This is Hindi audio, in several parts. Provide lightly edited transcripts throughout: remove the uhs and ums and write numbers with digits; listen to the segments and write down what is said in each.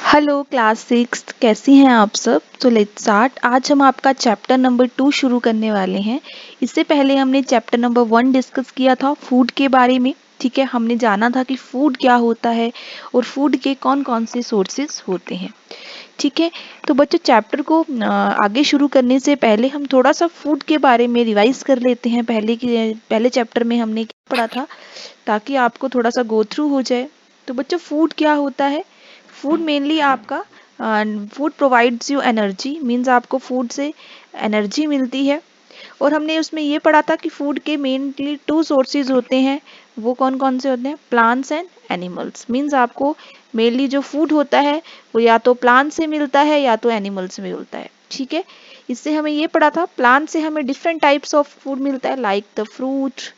हेलो क्लास सिक्स, कैसी हैं आप सब। तो लेट्स स्टार्ट। आज हम आपका चैप्टर नंबर 2 शुरू करने वाले हैं। इससे पहले हमने चैप्टर नंबर 1 डिस्कस किया था फूड के बारे में। ठीक है, हमने जाना था कि फूड क्या होता है और फूड के कौन कौन से सोर्सेस होते हैं। ठीक है, तो बच्चों चैप्टर को आगे शुरू करने से पहले हम थोड़ा सा फूड के बारे में रिवाइज कर लेते हैं। पहले चैप्टर में हमने क्या पढ़ा था, ताकि आपको थोड़ा सा गो थ्रू हो जाए। तो बच्चों फूड क्या होता है। फूड मेनली आपका food provides you energy, means आपको फूड से एनर्जी मिलती है। और हमने उसमें ये पढ़ा था कि फूड के मेनली 2 सोर्सेज होते हैं। वो कौन कौन से होते हैं, प्लांट्स एंड एनिमल्स। मीन्स आपको मेनली जो फूड होता है वो या तो प्लांट से मिलता है या तो एनिमल से मिलता है। ठीक है, इससे हमें ये पढ़ा था प्लांट से हमें डिफरेंट टाइप्स ऑफ फूड मिलता है, लाइक द फ्रूट,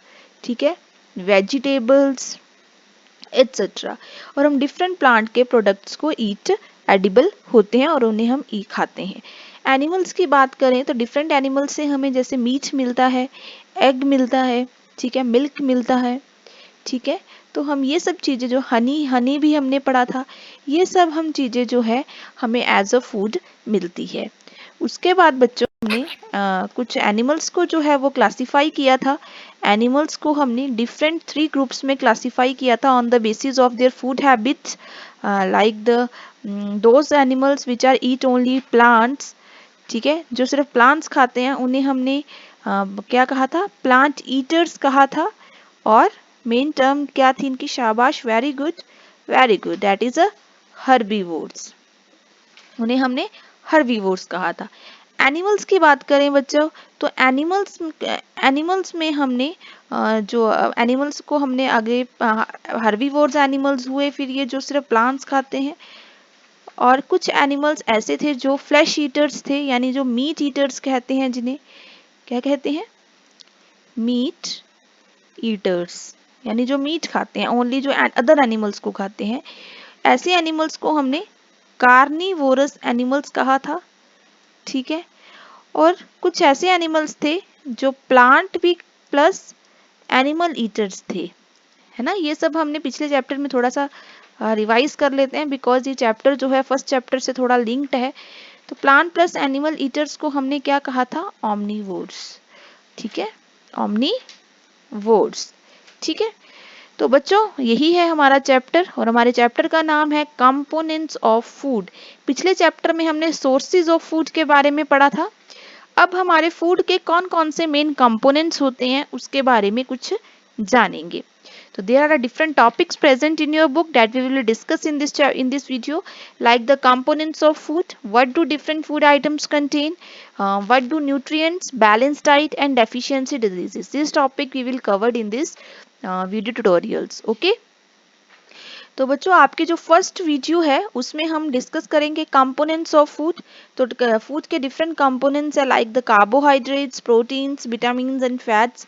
ठीक है, वेजिटेबल्स एटसेट्रा। और हम डिफरेंट प्लांट के प्रोडक्ट्स को ईट एडिबल होते हैं और उन्हें हम खाते हैं। एनिमल्स की बात करें तो डिफरेंट एनिमल्स से हमें जैसे मीट मिलता है, एग मिलता है, ठीक है, मिल्क मिलता है। ठीक है, तो हम ये सब चीज़ें जो हनी भी हमने पढ़ा था, ये सब हम चीज़ें जो है हमें एज अ फूड मिलती है। उसके बाद बच्चों हमने कुछ एनिमल्स को जो है वो क्लासिफाई किया था। एनिमल्स को हमने डिफरेंट 3 ग्रुप्स में क्लासिफाई किया था on the basis of their food habits, like the those animals which are eat only plants. ठीक है, जो सिर्फ प्लांट्स खाते हैं उन्हें हमने क्या कहा था, प्लांट ईटर्स कहा था। और मेन टर्म क्या थी इनकी, शाबाश, very good, very good, that is a herbivores. उन्हें हमने हर्बीवोर्स कहा था। एनिमल्स की बात करें बच्चों, तो एनिमल्स में हमने जो एनिमल्स को हमने आगे हर्बीवोर्स एनिमल्स हुए, फिर ये जो सिर्फ प्लांट्स खाते हैं। और कुछ एनिमल्स ऐसे थे जो फ्लैश ईटर्स थे, यानी जो मीट ईटर्स कहते हैं, जिन्हें क्या कहते हैं, मीट ईटर्स, यानी जो मीट खाते हैं, ओनली जो अदर एनिमल्स को खाते हैं। ऐसे एनिमल्स को हमने कार्निवोरस एनिमल्स कहा था। ठीक है, और कुछ ऐसे एनिमल्स थे जो प्लांट भी प्लस एनिमल ईटर्स थे, है ना। ये सब हमने पिछले चैप्टर में थोड़ा सा रिवाइज कर लेते हैं, बिकॉज ये चैप्टर जो है फर्स्ट चैप्टर से थोड़ा लिंक्ड है। तो प्लांट प्लस एनिमल ईटर्स को हमने क्या कहा था, ऑमनीवोर्स। ठीक है, ऑमनीवोर्स। ठीक है, तो बच्चों यही है हमारा चैप्टर, और हमारे चैप्टर का नाम है कंपोनेंट्स ऑफ फूड। पिछले चैप्टर में हमने सोर्सेज ऑफ फूड के बारे में पढ़ा था। अब हमारे फूड के कौन कौन से मेन कंपोनेंट्स होते हैं उसके बारे में कुछ जानेंगे। So there are different topics present in your book that we will discuss in this video, like the components of food, what do different food items contain, what do nutrients, balanced diet and deficiency diseases. This topic we will cover in this video tutorials. Okay. तो बच्चों आपके जो फर्स्ट वीडियो है उसमें हम डिस्कस करेंगे कंपोनेंट्स ऑफ फूड। तो फूड के डिफरेंट कंपोनेंट्स है, like the carbohydrates, proteins, vitamins and fats.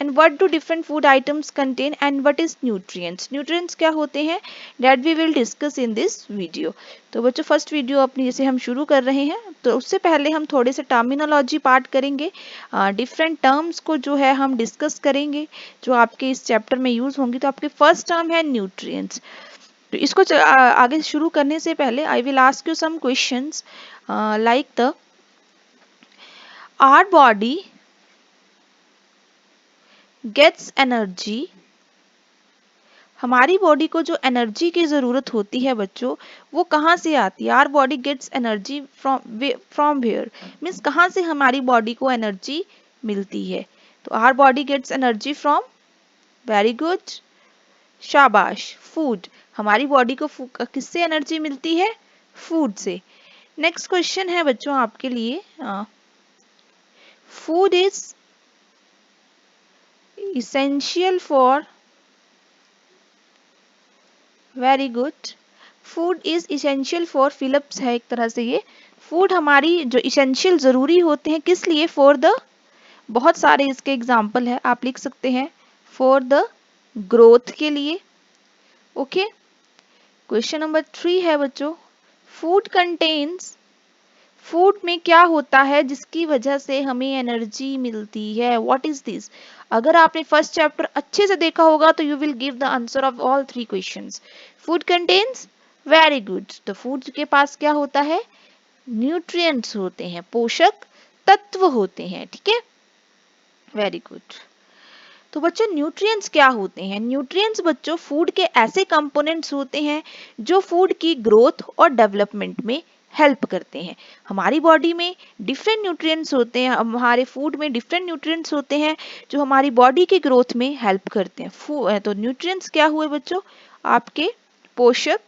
And what do different food items contain and what is nutrients. Nutrients क्या होते हैं, that we will discuss in this video. तो बच्चों फर्स्ट वीडियो अपनी जैसे हम शुरू कर रहे हैं, तो उससे पहले हम थोड़े से टर्मिनोलॉजी पार्ट करेंगे। डिफरेंट टर्म्स को जो है हम डिस्कस करेंगे जो आपके इस चैप्टर में यूज होंगी। तो आपके फर्स्ट टर्म है न्यूट्रिएंट्स। तो इसको आगे शुरू करने से पहले I will ask you some questions, like the our body gets energy. हमारी बॉडी को जो एनर्जी की ज़रूरत होती है बच्चों, वो कहाँ से आती है। Our body gets energy from where, means कहाँ से हमारी बॉडी को एनर्जी मिलती है। तो our body gets energy from, very good, शाबाश, फूड। हमारी बॉडी को किससे एनर्जी मिलती है, फूड से। नेक्स्ट क्वेश्चन है बच्चों आपके लिए, food is essential for, very good, food is essential for, फिलिप्स है एक तरह से ये। फूड हमारी जो इसेंशियल जरूरी होते हैं किस लिए, फॉर द, बहुत सारे इसके एग्जाम्पल है, आप लिख सकते हैं, फॉर द ग्रोथ के लिए। ओके, क्वेश्चन नंबर 3 है बच्चों, फूड कंटेन्स, फूड में क्या होता है जिसकी वजह से हमें एनर्जी मिलती है, व्हाट इज दिस। अगर आपने फर्स्ट चैप्टर अच्छे से देखा होगा तो you will give the answer of all 3 questions. Food contains very good. तो फूड के पास क्या होता है? न्यूट्रिएंट्स होते हैं, पोषक तत्व होते हैं, ठीक है, वेरी गुड। तो बच्चों न्यूट्रिएंट्स क्या होते हैं? न्यूट्रिएंट्स बच्चों फूड के ऐसे कंपोनेंट्स होते हैं जो फूड की ग्रोथ और डेवलपमेंट में हेल्प करते हैं। हमारी बॉडी में डिफरेंट न्यूट्रिएंट्स होते हैं, हमारे फूड में डिफरेंट न्यूट्रिएंट्स होते हैं जो हमारी बॉडी की ग्रोथ में हेल्प करते हैं। तो न्यूट्रिएंट्स क्या हुए बच्चों? आपके पोषक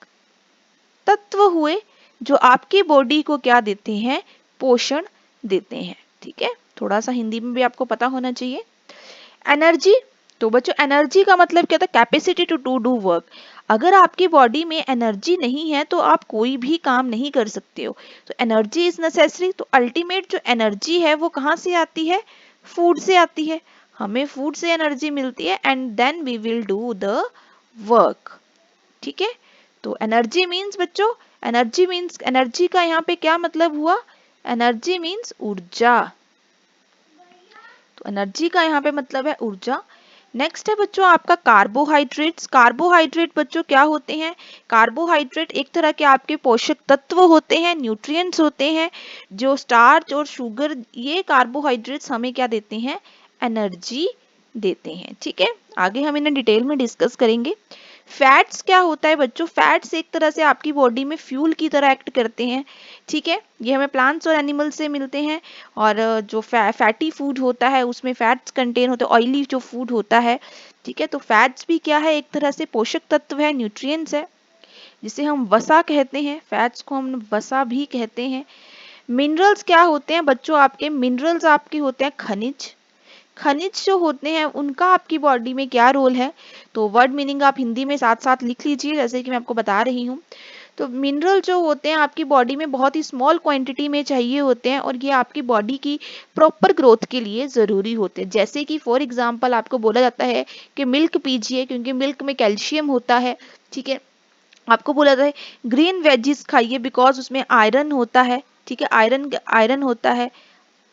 तत्व हुए जो आपकी बॉडी को क्या देते हैं? पोषण देते हैं, ठीक है। थोड़ा सा हिंदी में भी आपको पता होना चाहिए। एनर्जी, तो बच्चों एनर्जी का मतलब क्या था? Capacity to do work. अगर आपकी बॉडी में एनर्जी नहीं है तो आप कोई भी काम नहीं कर सकते हो। तो एनर्जी इज नेसेसरी। तो अल्टीमेट जो एनर्जी है वो कहाँ से आती है? फूड से आती है। हमें फूड से एनर्जी मिलती है and then we will do the work, ठीक है। तो एनर्जी मीन्स बच्चों, एनर्जी का यहाँ पे क्या मतलब हुआ? एनर्जी मीन्स ऊर्जा। तो एनर्जी का यहाँ पे मतलब है ऊर्जा। नेक्स्ट है बच्चों आपका कार्बोहाइड्रेट्स। कार्बोहाइड्रेट बच्चों क्या होते हैं? कार्बोहाइड्रेट एक तरह के आपके पोषक तत्व होते हैं, न्यूट्रिएंट्स होते हैं। जो स्टार्च और शुगर, ये कार्बोहाइड्रेट्स हमें क्या देते हैं? एनर्जी देते हैं, ठीक है। आगे हम इन्हें डिटेल में डिस्कस करेंगे। फैट्स क्या होता है बच्चों? फैट्स एक तरह से आपकी बॉडी में फ्यूल की तरह एक्ट करते हैं, ठीक है। ये हमें प्लांट्स और एनिमल्स से मिलते हैं। और जो फैटी फूड होता है उसमें फैट्स कंटेन होते हैं, ऑयली जो फूड होता है, ठीक है। तो फैट्स भी क्या है? एक तरह से पोषक तत्व है, न्यूट्रिएंट्स है, जिसे हम वसा कहते हैं। फैट्स को हम वसा भी कहते हैं। मिनरल्स क्या होते हैं बच्चों? आपके मिनरल्स आपके होते हैं खनिज। खनिज जो होते हैं उनका आपकी बॉडी में क्या रोल है? तो वर्ड मीनिंग आप हिंदी में साथ साथ लिख लीजिए जैसे कि मैं आपको बता रही हूँ। तो मिनरल जो होते हैं आपकी बॉडी में बहुत ही स्मॉल क्वांटिटी में चाहिए होते हैं और ये आपकी बॉडी की प्रॉपर ग्रोथ के लिए ज़रूरी होते हैं। जैसे कि फॉर एग्जांपल आपको बोला जाता है कि मिल्क पीजिए क्योंकि मिल्क में कैल्शियम होता है, ठीक है। आपको बोला जाता है ग्रीन वेजीज खाइए बिकॉज उसमें आयरन होता है, ठीक है, आयरन आयरन होता है।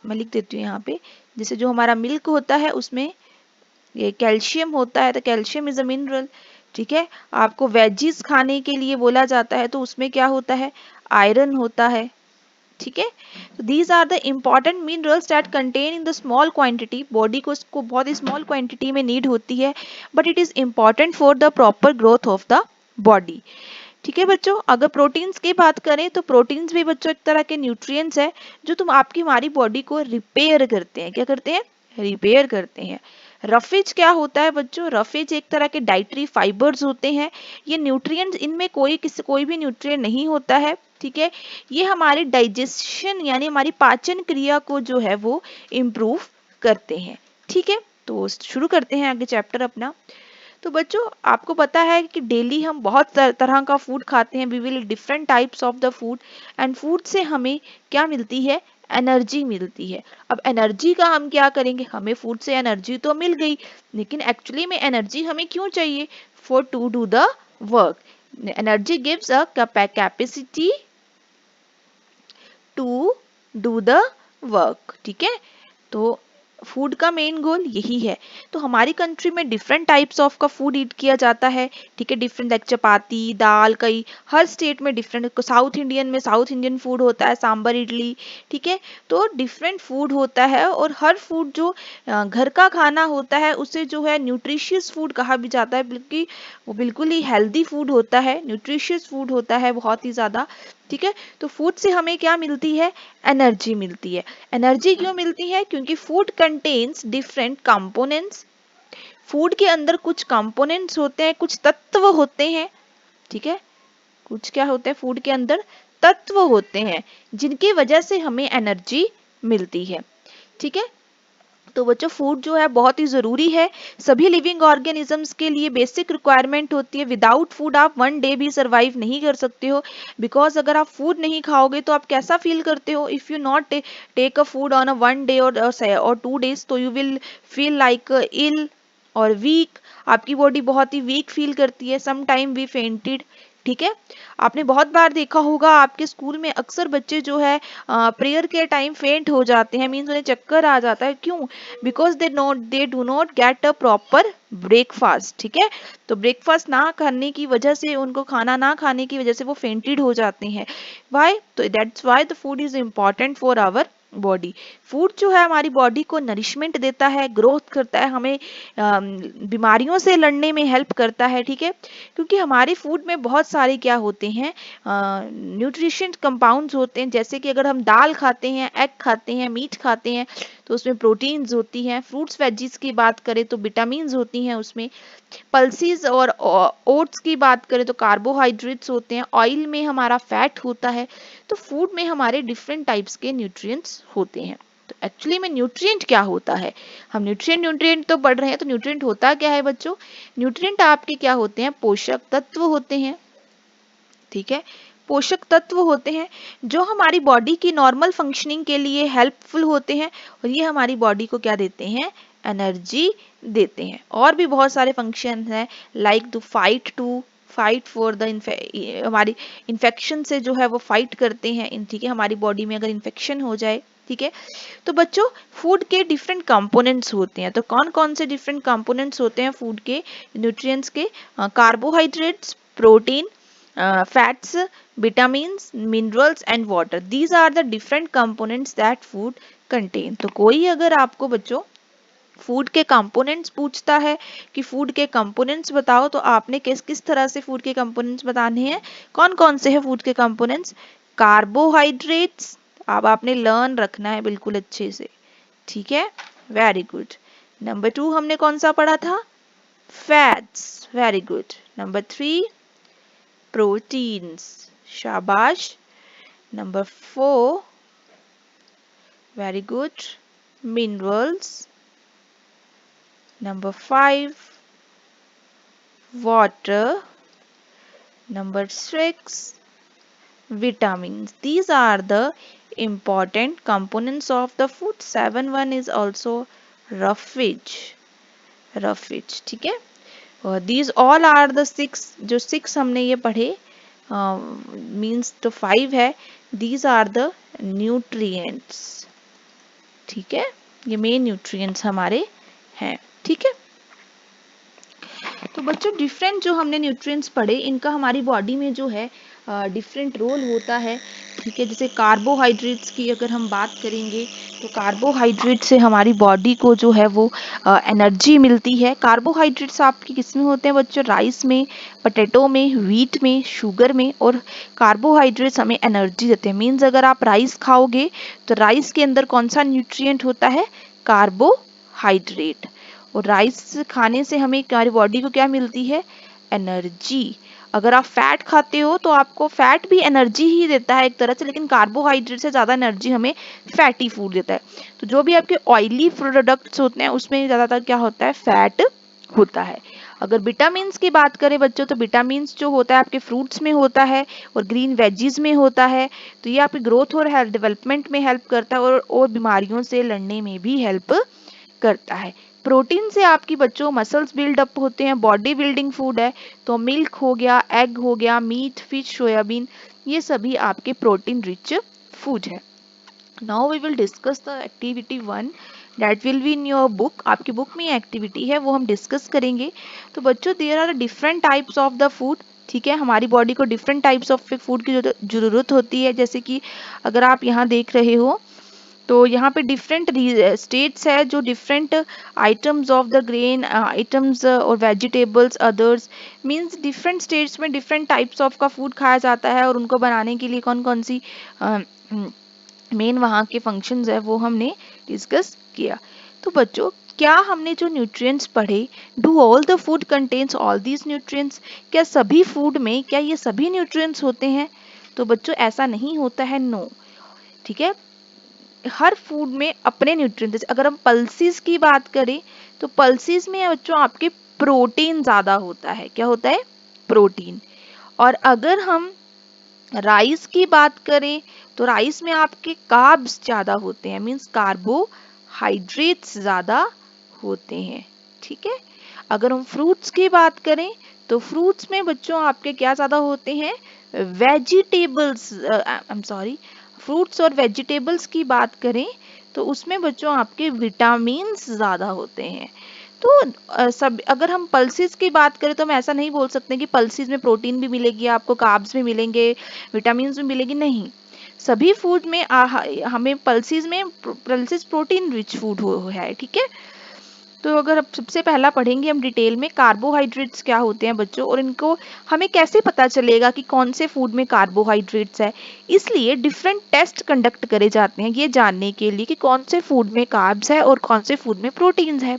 मैं लिख देती हूँ यहाँ पे, जैसे जो हमारा मिल्क होता है उसमें ये कैल्शियम होता है, तो कैल्शियम इज अ मिनरल, ठीक है। आपको वेजीज खाने के लिए बोला जाता है तो उसमें क्या होता है? आयरन होता है, ठीक है। तो these are the important minerals that contain in the small quantity. Body को इसको बहुत ही स्मॉल क्वांटिटी में नीड होती है, but it is important for the proper growth of the body, ठीक है बच्चों। अगर प्रोटीन्स की बात करें तो प्रोटीन्स भी बच्चों एक तरह के न्यूट्रिएंट्स है जो आपकी हमारी बॉडी को रिपेयर करते हैं। क्या करते हैं? रिपेयर करते हैं। रफेज क्या होता है बच्चों? रफेज एक तरह के डाइटरी फाइबर्स होते हैं। ये न्यूट्रिएंट्स, इनमें कोई भी न्यूट्रिएंट नहीं होता है, ठीक है। ये हमारे डाइजेशन यानी हमारी पाचन क्रिया को जो है वो इम्प्रूव करते हैं, ठीक है। तो शुरू करते हैं आगे चैप्टर अपना। तो बच्चों आपको पता है कि डेली हम बहुत तरह का फूड खाते हैं, we will different types of the food, and food से हमें क्या मिलती है? एनर्जी मिलती है। अब एनर्जी का हम क्या करेंगे? हमें फूड से एनर्जी तो मिल गई, लेकिन एक्चुअली में एनर्जी हमें क्यों चाहिए? For to do the work. Energy gives a capacity to do the work, ठीक है। तो फूड का मेन गोल यही है। तो हमारी कंट्री में डिफरेंट टाइप्स ऑफ का फूड ईट किया जाता है, ठीक है। डिफरेंट लाइक चपाती, दाल, कई हर स्टेट में डिफरेंट। साउथ इंडियन में साउथ इंडियन फूड होता है, सांबर, इडली, ठीक है। तो डिफरेंट फूड होता है और हर फूड जो घर का खाना होता है उसे जो है न्यूट्रिशियस फूड कहा भी जाता है, बल्कि वो बिल्कुल ही हेल्दी फूड होता है, न्यूट्रिशियस फूड होता है बहुत ही ज़्यादा, ठीक है। तो फूड से हमें क्या मिलती है? एनर्जी मिलती है। एनर्जी क्यों मिलती है? क्योंकि food contains different components. Food के अंदर कुछ कंपोनेंट्स होते हैं, कुछ तत्व होते हैं, ठीक है। कुछ क्या होते हैं? फूड के अंदर तत्व होते हैं जिनकी वजह से हमें एनर्जी मिलती है, ठीक है। तो बच्चों फूड जो है बहुत ही ज़रूरी है, सभी लिविंग ऑर्गेनिजम्स के लिए बेसिक रिक्वायरमेंट होती है। विदाउट फूड आप वन डे भी सरवाइव नहीं कर सकते हो, बिकॉज अगर आप फूड नहीं खाओगे तो आप कैसा फील करते हो? If you not take a food on a one day और 2 days, तो you will feel like ill और वीक। आपकी बॉडी बहुत ही वीक फील करती है, सम टाइम वी फेंटेड, ठीक है। आपने बहुत बार देखा होगा आपके स्कूल में अक्सर बच्चे जो है प्रेयर के टाइम फेंट हो जाते हैं, मीन्स उन्हें चक्कर आ जाता है। क्यों? Because they do not get a proper breakfast. ठीक है, तो ब्रेकफास्ट ना करने की वजह से, उनको खाना ना खाने की वजह से वो फेंटेड हो जाते हैं। वाई? तो that's why the food is important for our body. Food जो है हमारी बॉडी को नरिशमेंट देता है, ग्रोथ करता है, हमें बीमारियों से लड़ने में हेल्प करता है। ठीक है, क्योंकि हमारे फूड में बहुत सारे क्या होते हैं, न्यूट्रिशन कंपाउंड्स होते हैं। जैसे कि अगर हम दाल खाते हैं, एग खाते हैं, मीट खाते हैं, तो उसमें प्रोटीन्स होती हैं। फ्रूट्स वेजीज की बात करें तो विटामिन्स होती हैं उसमें। पल्सीज और ओट्स की बात करें तो कार्बोहाइड्रेट्स होते हैं। ऑयल में हमारा फैट होता है। तो फूड में हमारे डिफरेंट टाइप्स के न्यूट्रिएंट्स होते हैं। तो एक्चुअली में न्यूट्रिएंट क्या होता है? हम न्यूट्रिएंट तो पढ़ रहे हैं, तो न्यूट्रिएंट होता क्या है बच्चों? न्यूट्रिएंट आपके क्या होते हैं? पोषक तत्व होते हैं। ठीक है, पोषक तत्व होते हैं जो हमारी बॉडी की नॉर्मल फंक्शनिंग के लिए हेल्पफुल होते हैं, और ये हमारी बॉडी को क्या देते हैं? एनर्जी देते हैं। और भी बहुत सारे फंक्शन हैं, like to fight for the हमारी इन्फेक्शन से जो है वो फाइट करते हैं। ठीक है, हमारी बॉडी में अगर इन्फेक्शन हो जाए। ठीक है, तो बच्चों फूड के डिफरेंट कंपोनेंट्स होते हैं। तो कौन कौन से डिफरेंट कंपोनेंट्स होते हैं फूड के, न्यूट्रिएंट्स के? Carbohydrates, protein, fats, vitamins, minerals and water. These are the different components that food contain. तो कोई अगर आपको बच्चों फूड के कंपोनेंट्स पूछता है कि फूड के कंपोनेंट्स बताओ, तो आपने किस किस तरह से फूड के कंपोनेंट्स बताने हैं? कौन कौन से हैं फूड के कंपोनेंट्स? कार्बोहाइड्रेट्स, अब आपने लर्न रखना है बिल्कुल अच्छे से। ठीक है, वेरी गुड। नंबर 2 हमने कौन सा पढ़ा था? Fats, very good. Number 3 proteins, shabash. Number 4, very good, minerals. Number 5, water. Number 6, vitamins. These are the important components of the food. 7-1 is also roughage, roughage. ठीक है, these all are the 6, जो 6 हमने ये पढ़े, मीन्स तो 5 है। these are the nutrients। ठीक है, ये मेन न्यूट्रिएंट्स हमारे हैं। ठीक है, तो बच्चों डिफरेंट जो हमने न्यूट्रिएंट्स पढ़े, इनका हमारी बॉडी में जो है डिफरेंट रोल होता है। ठीक है, जैसे कार्बोहाइड्रेट्स की अगर हम बात करेंगे, तो कार्बोहाइड्रेट से हमारी बॉडी को जो है वो एनर्जी मिलती है। कार्बोहाइड्रेट्स आपके किस में होते हैं बच्चों? राइस में, पोटैटो में, व्हीट में, शुगर में। और कार्बोहाइड्रेट्स हमें एनर्जी देते हैं। मीन्स अगर आप राइस खाओगे तो राइस के अंदर कौन सा न्यूट्रिएंट होता है? कार्बोहाइड्रेट। और राइस खाने से हमें हमारी बॉडी को क्या मिलती है? एनर्जी। अगर आप फैट खाते हो तो आपको फैट भी एनर्जी ही देता है एक तरह से, लेकिन कार्बोहाइड्रेट से ज़्यादा एनर्जी हमें फैटी फूड देता है। तो जो भी आपके ऑयली प्रोडक्ट्स होते हैं उसमें ज़्यादातर क्या होता है? फैट होता है। अगर विटामिन्स की बात करें बच्चों, तो विटामिन्स जो होता है आपके फ्रूट्स में होता है और ग्रीन वेजीज में होता है। तो ये आपकी ग्रोथ और हेल्थ डेवलपमेंट में हेल्प करता है, और बीमारियों से लड़ने में भी हेल्प करता है। प्रोटीन से आपकी बच्चों मसल्स बिल्डअप होते हैं, बॉडी बिल्डिंग फूड है। तो मिल्क हो गया, एग हो गया, मीट, फिश, सोयाबीन, ये सभी आपके प्रोटीन रिच फूड है। Now we will discuss the activity 1 that will be in your book. आपकी बुक में एक्टिविटी है, वो हम डिस्कस करेंगे। तो बच्चों there are different types of the food. ठीक है, हमारी बॉडी को डिफरेंट टाइप्स ऑफ फूड की जरूरत होती है। जैसे कि अगर आप यहाँ देख रहे हो, तो यहाँ पे डिफरेंट स्टेट्स है जो different items of the grain items और vegetables others, means different states में डिफरेंट टाइप्स ऑफ का फूड खाया जाता है। और उनको बनाने के लिए कौन कौन सी मेन वहाँ के फंक्शंस है वो हमने डिस्कस किया। तो बच्चों क्या हमने जो न्यूट्रिएंट्स पढ़े, do all the food contains all these nutrients? क्या सभी फूड में क्या ये सभी न्यूट्रिएंट्स होते हैं? तो बच्चों ऐसा नहीं होता है, नो। ठीक है, हर फूड में अपने न्यूट्रिएंट्स। अगर हम पल्सीज की बात करें, तो पल्सीज में बच्चों आपके प्रोटीन ज्यादा होता है। क्या होता है? प्रोटीन। और अगर हम राइस की बात करें, तो राइस में आपके कार्ब्स ज्यादा होते हैं, मींस कार्बोहाइड्रेट्स ज्यादा होते हैं। ठीक है, अगर हम फ्रूट्स की बात करें, तो फ्रूट्स में बच्चों आपके क्या ज्यादा होते हैं, vegetables, I am sorry, fruits और वेजिटेबल्स की बात करें तो उसमें बच्चों आपके विटामिन्स ज्यादा होते हैं। तो सब अगर हम पल्सेस की बात करें तो हम ऐसा नहीं बोल सकते कि पल्सेस में प्रोटीन भी मिलेगी आपको, कार्ब्स भी मिलेंगे, विटामिन्स भी मिलेगी, नहीं। सभी फूड में हमें पल्सेस प्रोटीन रिच फूड है, ठीक है। तो अगर अब सबसे पहला पढ़ेंगे हम डिटेल में कार्बोहाइड्रेट्स क्या होते हैं बच्चों, और इनको हमें कैसे पता चलेगा कि कौन से फूड में कार्बोहाइड्रेट्स है। इसलिए डिफरेंट टेस्ट कंडक्ट करे जाते हैं ये जानने के लिए कि कौन से फूड में कार्ब्स है और कौन से फूड में प्रोटीन्स है,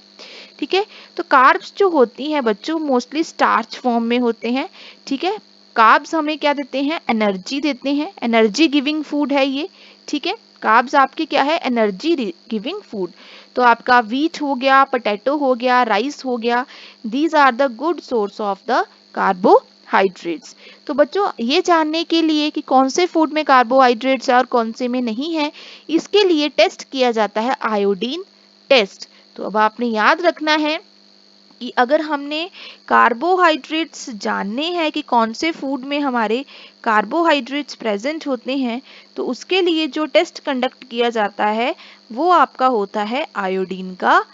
ठीक है। तो कार्ब्स जो होती हैं बच्चों मोस्टली स्टार्च फॉर्म में होते हैं, ठीक है। कार्ब्स हमें क्या देते हैं, एनर्जी देते हैं, एनर्जी गिविंग फूड है ये, ठीक है। कार्ब्स आपके क्या है, एनर्जी गिविंग फूड। तो आपका व्हीट हो गया, पोटैटो हो गया, राइस हो गया, these are the good source of the carbohydrates. तो बच्चों ये जानने के लिए कि कौन से फूड में कार्बोहाइड्रेट्स है और कौन से में नहीं है, इसके लिए टेस्ट किया जाता है आयोडीन टेस्ट। तो अब आपने याद रखना है कि अगर हमने कार्बोहाइड्रेट्स जानने हैं कि कौन से फूड में हमारे कार्बोहाइड्रेट्स प्रेजेंट होते हैं, तो उसके लिए जो टेस्ट कंडक्ट किया जाता है वो आपका होता है आयोडीन का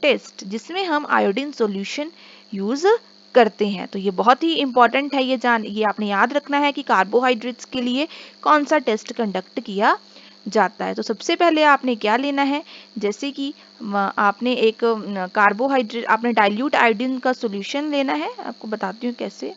टेस्ट, जिसमें हम आयोडीन सॉल्यूशन यूज करते हैं। तो ये बहुत ही इंपॉर्टेंट है, ये आपने याद रखना है कि कार्बोहाइड्रेट्स के लिए कौन सा टेस्ट कंडक्ट किया जाता है। तो सबसे पहले आपने क्या लेना है, जैसे कि आपने एक कार्बोहाइड्रेट, आपने डाइल्यूट आयोडीन का सॉल्यूशन लेना है। आपको बताती हूँ कैसे,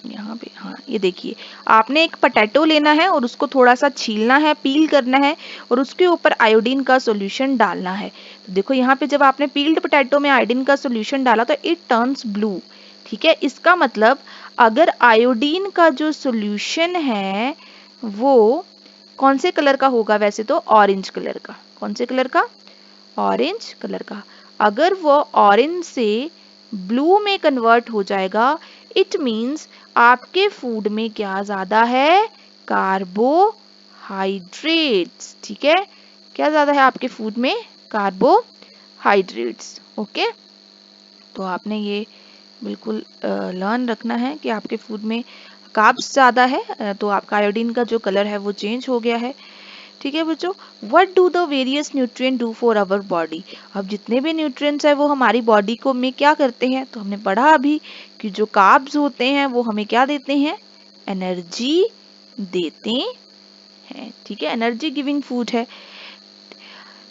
यहाँ पे, हाँ ये देखिए, आपने एक पोटैटो लेना है और उसको थोड़ा सा छीलना है, पील करना है और उसके ऊपर आयोडीन का सॉल्यूशन डालना है। तो देखो यहाँ पे जब आपने पील्ड पोटैटो में आयोडीन का सॉल्यूशन डाला तो इट टर्न्स ब्लू, ठीक है। इसका मतलब अगर आयोडीन का जो सॉल्यूशन है वो कौन से कलर का होगा, वैसे तो ऑरेंज कलर का, कौन से कलर का, ऑरेंज कलर का। अगर वो ऑरेंज से ब्लू में कन्वर्ट हो जाएगा, इट मीन्स आपके फूड में क्या ज्यादा है, कार्बोहाइड्रेट्स, ठीक है। क्या ज्यादा है आपके फूड में, कार्बोहाइड्रेट्स, ओके। तो आपने ये बिल्कुल लर्न रखना है कि आपके फूड में कार्ब्स ज्यादा है, तो आपका आयोडीन का जो कलर है वो चेंज हो गया है, ठीक है बच्चों। What do the various nutrient do for our body. अब जितने भी न्यूट्रिएंट्स है वो हमारी बॉडी को में क्या करते हैं, तो हमने पढ़ा अभी कि जो कार्ब्स होते हैं वो हमें क्या देते हैं, एनर्जी देते हैं, ठीक है, एनर्जी गिविंग फूड है।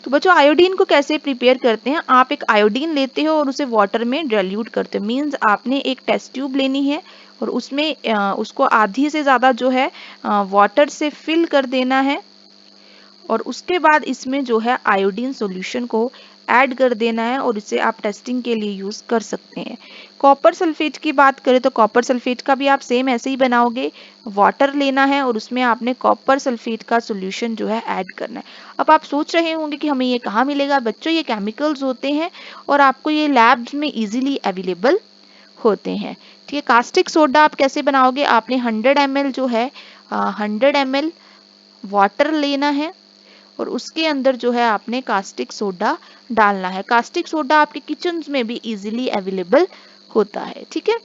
तो बच्चों आयोडीन को कैसे प्रिपेयर करते हैं, आप एक आयोडीन लेते हो और उसे वाटर में डाइल्यूट करते हो, मींस आपने एक टेस्ट ट्यूब लेनी है और उसमें उसको आधी से ज्यादा जो है वाटर से फिल कर देना है और उसके बाद इसमें जो है आयोडीन सॉल्यूशन को ऐड कर देना है और इसे आप टेस्टिंग के लिए यूज कर सकते हैं। कॉपर सल्फेट की बात करें तो कॉपर सल्फेट का भी आप सेम ऐसे ही बनाओगे, वाटर लेना है और उसमें आपने कॉपर सल्फेट का सॉल्यूशन जो है ऐड करना है। अब आप सोच रहे होंगे कि हमें ये कहाँ मिलेगा, बच्चों ये केमिकल्स होते हैं और आपको ये लैब्स में इजीली अवेलेबल होते हैं, ठीक है। कास्टिक सोडा आप कैसे बनाओगे, आपने 100 ml जो है 100 ml वाटर लेना है और उसके अंदर जो है आपने कास्टिक सोडा डालना है। कास्टिक सोडा आपके किचन में भी इजीली अवेलेबल होता है, ठीक है।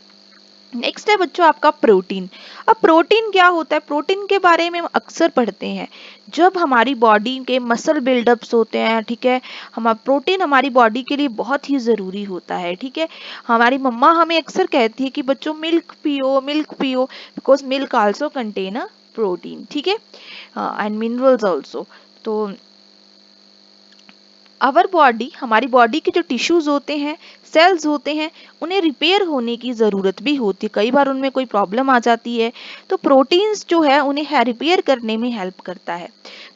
नेक्स्ट है बच्चों आपका प्रोटीन। अब प्रोटीन क्या होता है, प्रोटीन के बारे में हम अक्सर पढ़ते हैं जब हमारी बॉडी के मसल बिल्डअप्स होते हैं, ठीक है। हम प्रोटीन हमारी बॉडी के लिए बहुत ही जरूरी होता है, ठीक है। हमारी मम्मा हमें अक्सर कहती है कि बच्चों मिल्क पियो, मिल्क पियो, because milk also contain a protein, ठीक है, एंड मिनरल्स आल्सो। तो अवर बॉडी, हमारी बॉडी के जो टिश्यूज होते हैं, सेल्स होते हैं, उन्हें रिपेयर होने की ज़रूरत भी होती है, कई बार उनमें कोई प्रॉब्लम आ जाती है, तो प्रोटीन्स जो है उन्हें रिपेयर करने में हेल्प करता है।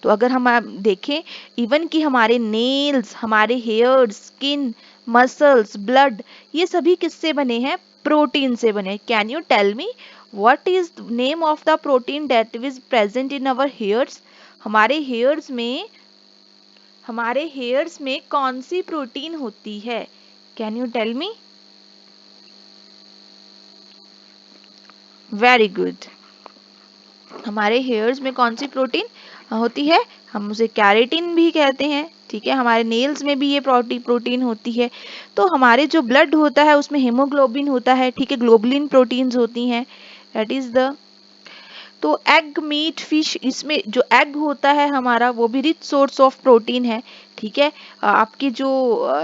तो अगर हम आप देखें, इवन कि हमारे नेल्स, हमारे हेयर्स, स्किन, मसल्स, ब्लड, ये सभी किससे बने हैं, प्रोटीन से बने। Can you tell me what is name of the protein that is present in our hairs. हमारे हेयर्स में कौन सी प्रोटीन होती है, can you tell me. Very good, हमारे हेयर्स में कौन सी प्रोटीन होती है, हम उसे कैरेटिन भी कहते हैं, ठीक है, हमारे नेल्स में भी ये प्रोटीन होती है। तो हमारे जो ब्लड होता है उसमें हीमोग्लोबिन होता है, ठीक है, ग्लोबुलिन प्रोटीन्स होती हैं, दैट इज द। तो एग, मीट, फिश, इसमें जो एग होता है हमारा वो भी रिच सोर्स ऑफ प्रोटीन है, ठीक है। आपकी जो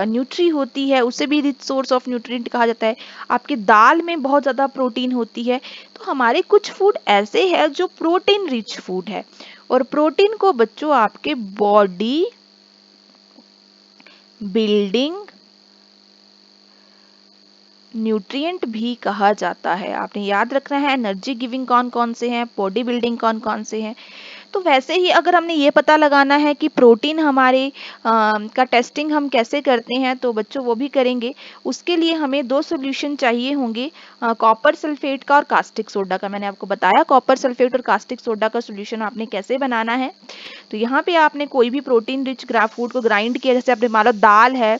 न्यूट्री होती है उसे भी रिच सोर्स ऑफ न्यूट्रिएंट कहा जाता है। आपकी दाल में बहुत ज़्यादा प्रोटीन होती है। तो हमारे कुछ फूड ऐसे हैं जो प्रोटीन रिच फूड है, और प्रोटीन को बच्चों आपके बॉडी बिल्डिंग न्यूट्रिएंट भी कहा जाता है। आपने याद रखना है एनर्जी गिविंग कौन कौन से हैं, बॉडी बिल्डिंग कौन कौन से हैं। तो वैसे ही अगर हमने ये पता लगाना है कि प्रोटीन हमारे का टेस्टिंग हम कैसे करते हैं, तो बच्चों वो भी करेंगे। उसके लिए हमें दो सोल्यूशन चाहिए होंगे, कॉपर सल्फेट का और कास्टिक सोडा का। मैंने आपको बताया कॉपर सल्फेट और कास्टिक सोडा का सोल्यूशन आपने कैसे बनाना है। तो यहाँ पे आपने कोई भी प्रोटीन रिच फूड को ग्राइंड किया, जैसे आपने मान लो दाल है,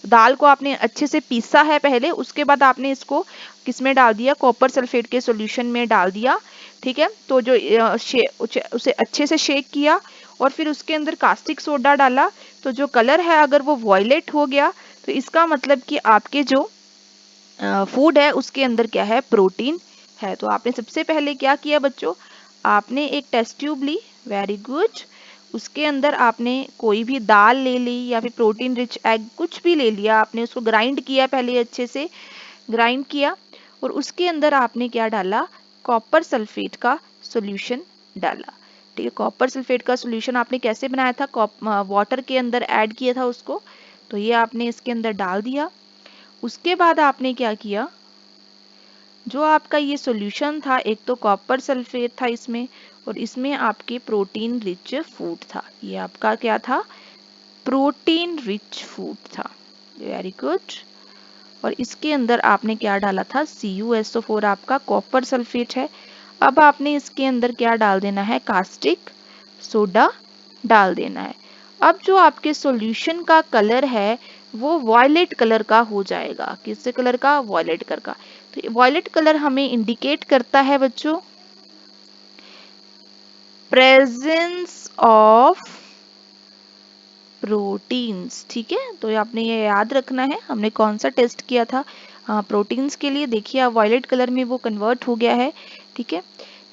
दाल को आपने अच्छे से पीसा है पहले, उसके बाद आपने इसको किसमें डाल दिया, कॉपर सल्फेट के सॉल्यूशन में डाल दिया, ठीक है। तो जो उसे अच्छे से शेक किया और फिर उसके अंदर कास्टिक सोडा डाला, तो जो कलर है अगर वो वॉयलेट हो गया तो इसका मतलब कि आपके जो फूड है उसके अंदर क्या है, प्रोटीन है। तो आपने सबसे पहले क्या किया बच्चों, आपने एक टेस्ट ट्यूब ली, वेरी गुड। उसके अंदर आपने कोई भी दाल ले ली या फिर प्रोटीन रिच एग कुछ भी ले लिया, आपने उसको ग्राइंड किया, पहले अच्छे से ग्राइंड किया, और उसके अंदर आपने क्या डाला, कॉपर सल्फेट का सॉल्यूशन डाला, ठीक है। कॉपर सल्फेट का सॉल्यूशन आपने कैसे बनाया था, वाटर के अंदर ऐड किया था उसको, तो ये आपने इसके अंदर डाल दिया। उसके बाद आपने क्या किया, जो आपका ये सॉल्यूशन था, एक तो कॉपर सल्फेट था इसमें, और इसमें आपके प्रोटीन रिच फूड था। ये आपका क्या था, प्रोटीन रिच फूड था, वेरी गुड। और इसके अंदर आपने क्या डाला था, CuSO4 आपका कॉपर सल्फेट है। अब आपने इसके अंदर क्या डाल देना है, कास्टिक सोडा डाल देना है। अब जो आपके सॉल्यूशन का कलर है वो वॉयलेट कलर का हो जाएगा, किस कलर का, वॉयलेट कलर का। तो वॉयलेट कलर हमें इंडिकेट करता है बच्चों प्रेजेंस ऑफ प्रोटीन्स, ठीक है। तो आपने ये याद रखना है, हमने कौन सा टेस्ट किया था, प्रोटीन्स के लिए। देखिए अब वॉयलेट कलर में वो कन्वर्ट हो गया है, ठीक है।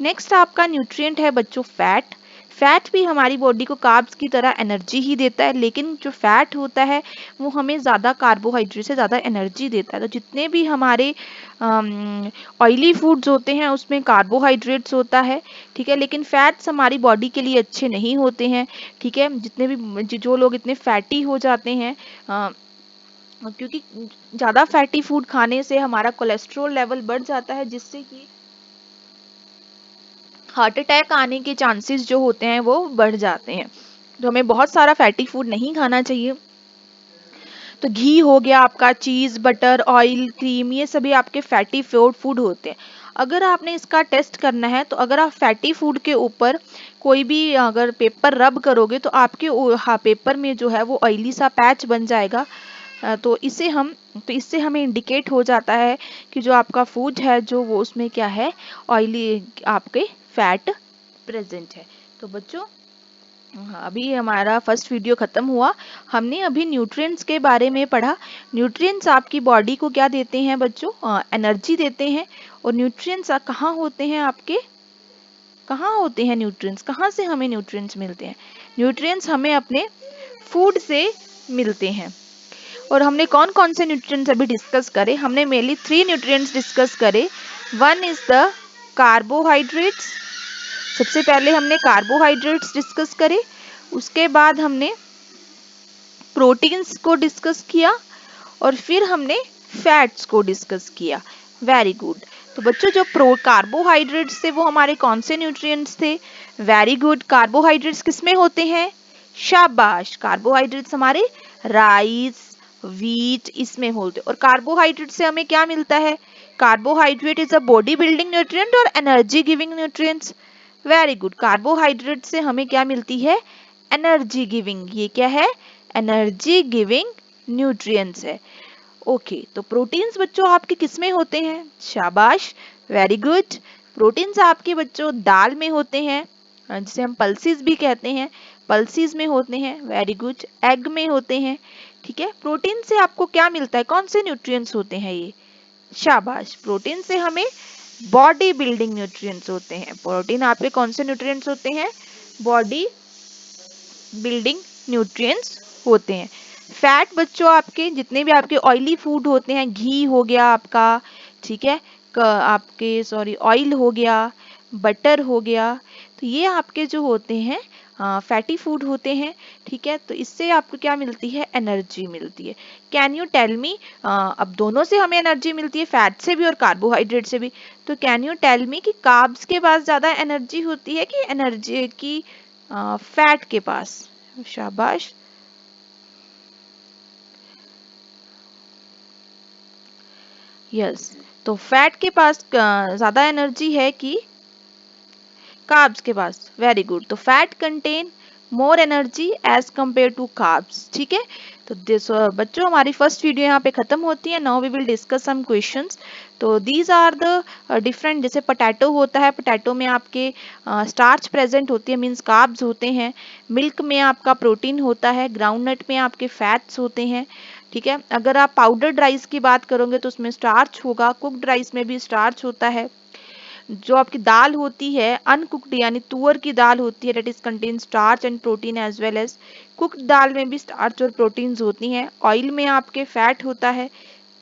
नेक्स्ट आपका न्यूट्रिएंट है बच्चों फैट। फैट भी हमारी बॉडी को कार्ब्स की तरह एनर्जी ही देता है, लेकिन जो फैट होता है वो हमें ज़्यादा कार्बोहाइड्रेट से ज़्यादा एनर्जी देता है। तो जितने भी हमारे ऑयली फूड्स होते हैं उसमें कार्बोहाइड्रेट्स होता है, ठीक है, लेकिन फैट्स हमारी बॉडी के लिए अच्छे नहीं होते हैं, ठीक है। जितने भी जो लोग इतने फैटी हो जाते हैं, क्योंकि ज़्यादा फैटी फूड खाने से हमारा कोलेस्ट्रॉल लेवल बढ़ जाता है, जिससे कि हार्ट अटैक आने के चांसेस जो होते हैं वो बढ़ जाते हैं। तो हमें बहुत सारा फैटी फूड नहीं खाना चाहिए। तो घी हो गया आपका, चीज़, बटर, ऑयल, क्रीम, ये सभी आपके फैटी फूड होते हैं। अगर आपने इसका टेस्ट करना है तो अगर आप फैटी फूड के ऊपर कोई भी अगर पेपर रब करोगे तो आपके पेपर में जो है वो ऑयली सा पैच बन जाएगा। तो इससे हमें इंडिकेट हो जाता है कि जो आपका फूड है जो वो उसमें क्या है, ऑयली आपके फैट प्रेजेंट है। तो बच्चों अभी हमारा फर्स्ट वीडियो खत्म हुआ, हमने अभी न्यूट्रिएंट्स के बारे में पढ़ा। न्यूट्रिएंट्स आपकी बॉडी को क्या देते हैं बच्चों, एनर्जी देते हैं। और न्यूट्रिएंट्स कहाँ होते हैं आपके, कहाँ होते हैं न्यूट्रिएंट्स, कहाँ से हमें न्यूट्रिएंट्स मिलते हैं, न्यूट्रिएंट्स हमें अपने फूड से मिलते हैं। और हमने कौन कौन से न्यूट्रिएंट्स अभी डिस्कस करे, हमने मेनली 3 न्यूट्रिएंट्स डिस्कस करे। वन इज द कार्बोहाइड्रेट्स, सबसे पहले हमने कार्बोहाइड्रेट्स डिस्कस करे, उसके बाद हमने प्रोटीन्स को डिस्कस किया, और फिर हमने फैट्स को डिस्कस किया, वेरी गुड। तो बच्चों जो कार्बोहाइड्रेट्स थे वो हमारे कौन से न्यूट्रिएंट्स थे, वेरी गुड। कार्बोहाइड्रेट्स किसमें होते हैं, शाबाश, कार्बोहाइड्रेट्स हमारे राइस, व्हीट, इसमें होते हैं। और कार्बोहाइड्रेट से हमें क्या मिलता है, carbohydrate is a body building nutrient और energy giving nutrients, very good. Carbohydrate से हमें क्या मिलती है, एनर्जी गिविंग, ये क्या है, एनर्जी गिविंग न्यूट्रिएंट्स है। ओके, तो प्रोटीन्स बच्चों आपके किस में होते हैं, शाबाश, वेरी गुड। प्रोटीन्स आपके बच्चों दाल में होते हैं, जिसे हम पल्सेस भी कहते हैं। पल्सीज में होते हैं, वेरी गुड, एग में होते हैं, ठीक है। प्रोटीन से आपको क्या मिलता है, कौन से न्यूट्रिएंट्स होते हैं ये, शाबाश, प्रोटीन से हमें बॉडी बिल्डिंग न्यूट्रिएंट्स होते हैं। प्रोटीन आपके कौन से न्यूट्रिएंट्स होते हैं, बॉडी बिल्डिंग न्यूट्रिएंट्स होते हैं। फैट बच्चों आपके जितने भी आपके ऑयली फूड होते हैं, घी हो गया आपका, ठीक है, आपके सॉरी ऑयल हो गया, बटर हो गया, तो ये आपके जो होते हैं फैटी फूड होते हैं, ठीक है। तो इससे आपको क्या मिलती है, एनर्जी मिलती है। कैन यू टेल मी, अब दोनों से हमें एनर्जी मिलती है, फैट से भी और कार्बोहाइड्रेट से भी, तो कैन यू टेल मी कि कार्ब्स के पास ज्यादा एनर्जी होती है कि एनर्जी की फैट के पास, शाबाश, यस, तो फैट के पास ज्यादा एनर्जी है कि कार्ब्स के पास, वेरी गुड, तो fat contain more energy as compare to carbs, ठीक है। तो दिस बच्चों हमारी फर्स्ट वीडियो यहाँ पे खत्म होती है। Now we will discuss some questions. तो दीज आर द डिफरेंट, जैसे पोटैटो होता है, पोटैटो में आपके स्टार्च प्रेजेंट होती है, मीन्स कार्ब्स होते हैं। मिल्क में आपका प्रोटीन होता है, ग्राउंडनट में आपके फैट्स होते हैं, ठीक है। अगर आप पाउडर्ड राइस की बात करोगे तो उसमें स्टार्च होगा, कुक्ड राइस में भी स्टार्च होता है। जो आपकी दाल होती है अनकुक्ड यानी तुअर की दाल होती है, that is contain starch and protein as well as, cooked दाल में भी स्टार्च और प्रोटीन्स होती हैं। ऑयल में आपके फैट होता है।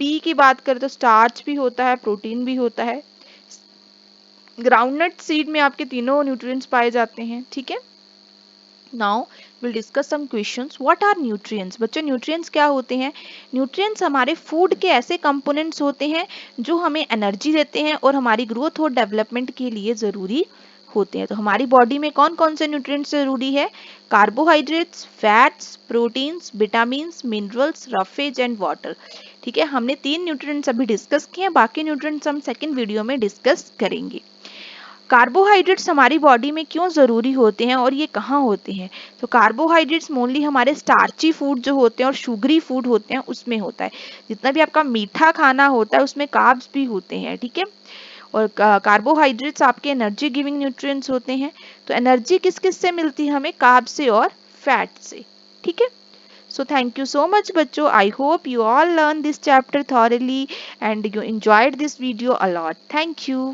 पी की बात करें तो स्टार्च भी होता है, प्रोटीन भी होता है। ग्राउंडनट सीड में आपके तीनों न्यूट्रिएंट्स पाए जाते हैं, ठीक है। Now will discuss some questions. What are nutrients, बच्चों न्यूट्रिएंट्स क्या होते हैं। न्यूट्रिएंट्स हमारे फूड के ऐसे कंपोनेंट्स होते हैं जो हमें एनर्जी देते हैं और हमारी ग्रोथ और डेवलपमेंट के लिए जरूरी होते हैं। तो हमारी बॉडी में कौन कौन से न्यूट्रिएंट्स जरूरी है, carbohydrates, fats, proteins, vitamins, minerals, roughage and water, ठीक है। हमने 3 न्यूट्रिएंट्स अभी डिस्कस किए हैं, बाकी न्यूट्रिएंट्स हम सेकंड वीडियो में डिस्कस करेंगे। कार्बोहाइड्रेट्स हमारी बॉडी में क्यों जरूरी होते हैं और ये कहाँ होते हैं, तो कार्बोहाइड्रेट्स मोस्टली हमारे स्टार्ची फूड जो होते हैं और शुगरी फूड होते हैं उसमें होता है। जितना भी आपका मीठा खाना होता है उसमें कार्ब्स भी होते हैं, ठीक है। और कार्बोहाइड्रेट्स आपके एनर्जी गिविंग न्यूट्रिएंट्स होते हैं। तो एनर्जी किस किस से मिलती है हमें, कार्ब से और फैट से, ठीक है। So thank you so much बच्चों. I hope you all learned this chapter thoroughly and you enjoyed this video a lot. Thank you.